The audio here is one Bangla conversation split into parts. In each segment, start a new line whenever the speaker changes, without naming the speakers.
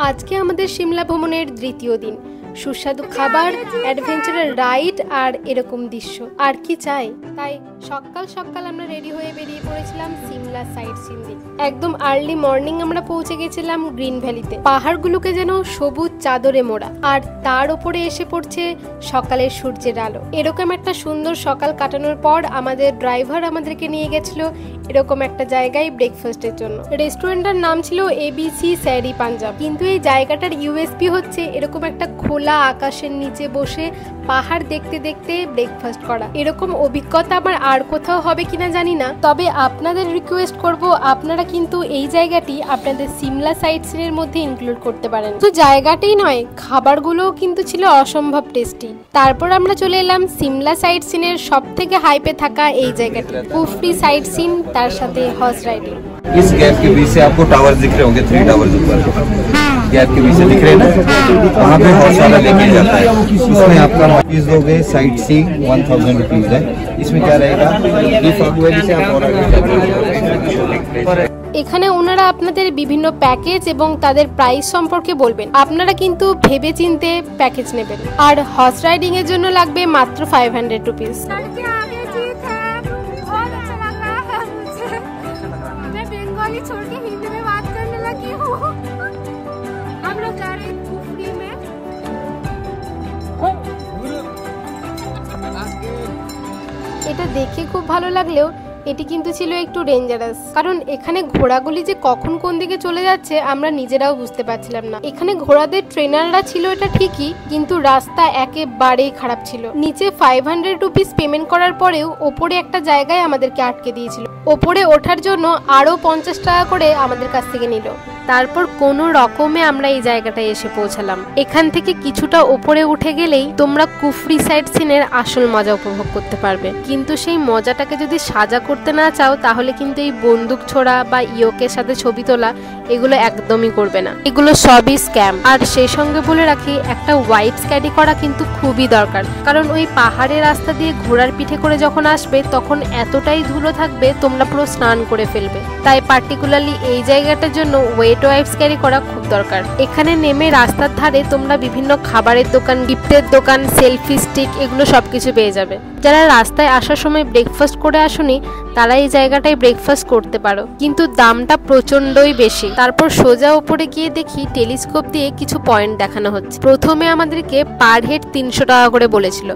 আজকে আমাদের সিমলা ভ্রমণের দ্বিতীয় দিন। সুস্বাদু খাবার, অ্যাডভেঞ্চারের রাইড আর এরকম দৃশ্য আর কি চাই। তাই সকাল সকাল আমরা রেডি হয়ে বেরিয়ে পড়েছিলাম সিমলা সাইট সিন দিকে। একদম আর্লি মর্নিং আমরা পৌঁছে গেছিলাম গ্রিন ভ্যালিতে। পাহাড়গুলোকে যেন সবুজ চাদরে মোড়া, আর তার উপরে এসে পড়ছে সকালের সূর্যের আলো। এরকম একটা সুন্দর সকাল কাটানোর পর আমাদের ড্রাইভার আমাদেরকে নিয়ে গেছিল এরকম একটা জায়গায় ব্রেকফাস্টের জন্য। রেস্টুরেন্টের নাম ছিল ABC স্যারি পাঞ্জাব। কিন্তু এই জায়গাটার ইউএসপি হচ্ছে এরকম একটা খোলা আকাশের নিচে বসে পাহাড় দেখতে দেখতে ব্রেকফাস্ট করা। এরকম অভিজ্ঞতা আমার আর কোথাও হবে কিনা জানি না, তবে আপনাদের রিকোয়েস্ট করব আপনারা কিন্তু এই জায়গাটি আপনাদের সিমলা সাইট সিনের মধ্যে ইনক্লুড করতে পারেন। তো জায়গাটাই নয়, খাবারগুলোও কিন্তু ছিল অসম্ভব টেস্টি। তারপর আমরা চলে এলাম সিমলা সাইট সিনের সব থেকে হাইপে থাকা এই জায়গাটি, কুফরি সাইট সিন, তার সাথে হর্স রাইডিং।
इस गैप के बीच से आपको टावर दिख रहे होंगे, 3 टावर ऊपर गैप के बीच से दिख रहे हैं ना, वहाँ पे हॉर्स वाला लेके जाता है। इसमें आपका फीस दोगे साइट सीइंग 1000 रुपीज है। इसमें क्या रहेगा,
এখানে ওনারা আপনাদের বিভিন্ন প্যাকেজ এবং তাদের প্রাইস সম্পর্কে বলবেন। আপনারা কিন্তু ভেবে চিনতে প্যাকেজ নেবেন। আর হর্স রাইডিং এর জন্য লাগবে মাত্র 500 রুপিস।
छोड़ के हिंदी में बात करने लगी हूँ। हम लोग जा रहे हैं कुफरी में।
এটা দেখে খুব ভালো লাগলেও এটি কিন্তু ছিল একটু ডেঞ্জারাস, কারণ এখানে ঘোড়াগুলি যে কখন কোন দিকে চলে যাচ্ছে আমরা নিজেরাও বুঝতে পারছিলাম না। এখানে ঘোড়াদের ট্রেনাররা ছিল এটা ঠিকই, কিন্তু রাস্তা একেবারেই খারাপ ছিল। নিচে 500 রুপিস পেমেন্ট করার পরেও ওপরে একটা জায়গায় আমাদেরকে আটকে দিয়েছিল। ওপরে ওঠার জন্য আরো 50 টাকা করে আমাদের কাছ থেকে নিল। তারপর কোনো রকমে আমরা এই জায়গাটায় এসে পৌঁছালাম। এখান থেকে কিছুটা ওপরে উঠে গেলেই তোমরা কুফরি সাইট সিনের আসল মজা উপভোগ করতে পারবে। কিন্তু সেই মজাটাকে যদি সাজা করতে না চাও তাহলে কিন্তু এই বন্দুক ছোড়া বা ইয়োকের সাথে ছবি তোলা এগুলো একদমই করবে না, এগুলো সবই স্ক্যাম। আর সেই সঙ্গে বলে রাখি, একটা ওয়াইপস ক্যারি করা কিন্তু খুবই দরকার, কারণ ওই পাহাড়ের রাস্তা দিয়ে ঘোড়ার পিঠে করে যখন আসবে তখন এতটাই ধুলো থাকবে তোমরা পুরো স্নান করে ফেলবে। তাই পার্টিকুলারলি এই জায়গাটার জন্য ওয়েট ওয়াইপস ক্যারি করা খুব দরকার। এখানে নেমে রাস্তার ধারে তোমরা বিভিন্ন খাবারের দোকান, গিফটের দোকান, সেলফি স্টিক এগুলো সবকিছু পেয়ে যাবে। যারা রাস্তায় আসার সময় ব্রেকফাস্ট করে আসুনি তারা এই জায়গাটায় ব্রেকফাস্ট করতে পারো, কিন্তু দামটা প্রচন্ডই বেশি। তারপর সোজা উপরে গিয়ে দেখি টেলিস্কোপ দিয়ে কিছু পয়েন্ট দেখানো হচ্ছে। প্রথমে আমাদেরকে পার হেড 300 টাকা করে বলেছিল,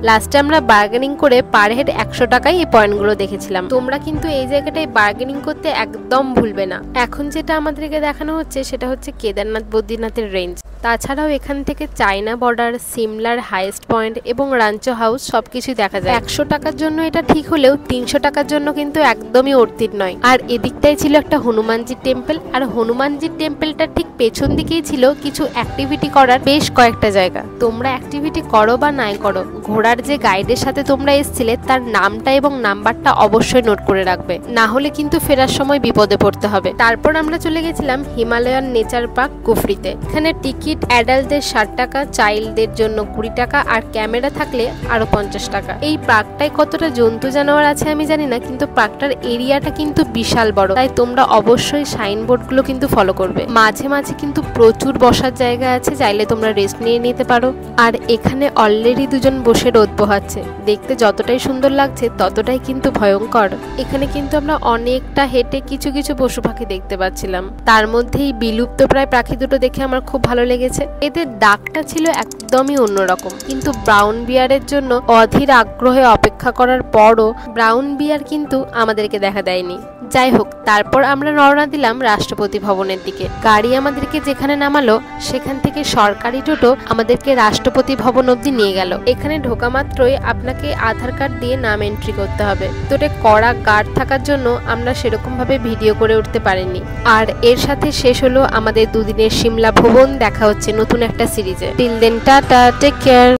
লাস্টে আমরা বার্গেনিং করে পার হেড 100 টাকায় এই পয়েন্টগুলো দেখেছিলাম। তোমরা কিন্তু এই জায়গাটায় বার্গেনিং করতে একদম ভুলবে না। এখন যেটা আমাদেরকে দেখানো হচ্ছে সেটা হচ্ছে কেদারনাথ বদ্রীনাথের রেঞ্জ। তাছাড়াও এখান থেকে চায়না বর্ডার, সিমলার হাইয়েস্ট পয়েন্ট এবং রাঞ্চো হাউস সবকিছু দেখা যায়। 100 টাকার জন্য এটা ঠিক হলেও 300 টাকার জন্য কিন্তু একদমই অর্থিত নয়। আর এদিকটাই ছিল একটা হনুমানজির টেম্পল, আর হনুমানজির টেম্পলটা ঠিক পেছন দিকেই ছিল কিছু অ্যাক্টিভিটি করার বেশ কয়েকটা জায়গা। তোমরা অ্যাক্টিভিটি করো বা নাই করো, ঘোড়ার যে গাইডের সাথে তোমরা এসেছিলে তার নামটা এবং নাম্বারটা অবশ্যই নোট করে রাখবে, না হলে কিন্তু ফেরার সময় বিপদে পড়তে হবে। তারপর আমরা চলে গেছিলাম হিমালয়ান নেচার পার্ক কুফরিতে। এখানে টিকিট অ্যাডাল্টদের 60 টাকা, চাইল্ডদের জন্য 20 টাকা, আর ক্যামেরা থাকলে আরো 50 টাকা। এই পার্কটায় কতটা জন্তু জানোয়ার আছে আমি জানি না, কিন্তু পার্কটার এরিয়াটা কিন্তু বিশাল বড়, তাই তোমরা অবশ্যই সাইনবোর্ড গুলো কিন্তু ফলো করবে। মাঝে মাঝে কিন্তু প্রচুর বসার জায়গা আছে, চাইলে তোমরা রেস্ট নিয়ে নিতে পারো। আর এখানে অলরেডি দুজন বসে রোদ পোহাচ্ছে। দেখতে যতটাই সুন্দর লাগছে ততটাই কিন্তু ভয়ঙ্কর। এখানে কিন্তু আমরা অনেকটা হেঁটে কিছু কিছু পশু পাখি দেখতে পাচ্ছিলাম। তার মধ্যেই বিলুপ্ত প্রায় পাখি দুটো দেখে আমার খুব ভালো লেগেছে। এদের ডাকটা ছিল একদমই অন্যরকম, কিন্তু ব্রাউন বিয়ারের জন্য অধীর আগ্রহে অপেক্ষা করার পরও ব্রাউন বিয়ার কিন্তু আমাদেরকে দেখা দেয়নি। যাই হোক, তারপর আমরা রওনা দিলাম রাষ্ট্রপতি ভবনের দিকে। গাড়ি আমাদেরকে যেখানে নামালো সেখান থেকে সরকারি টোটো আমাদেরকে রাষ্ট্রপতি ভবন অবধি নিয়ে গেল। এখানে ঢোকা মাত্রই আপনাকে আধার কার্ড দিয়ে নাম এন্ট্রি করতে হবে। তোরে কড়া গার্ড থাকার জন্য আমরা সেরকম ভাবে ভিডিও করে উঠতে পারিনি। আর এর সাথে শেষ হলো আমাদের দুদিনের সিমলা ভ্রমণ। দেখা হচ্ছে নতুন একটা সিরিজে। Till then, tata, take care.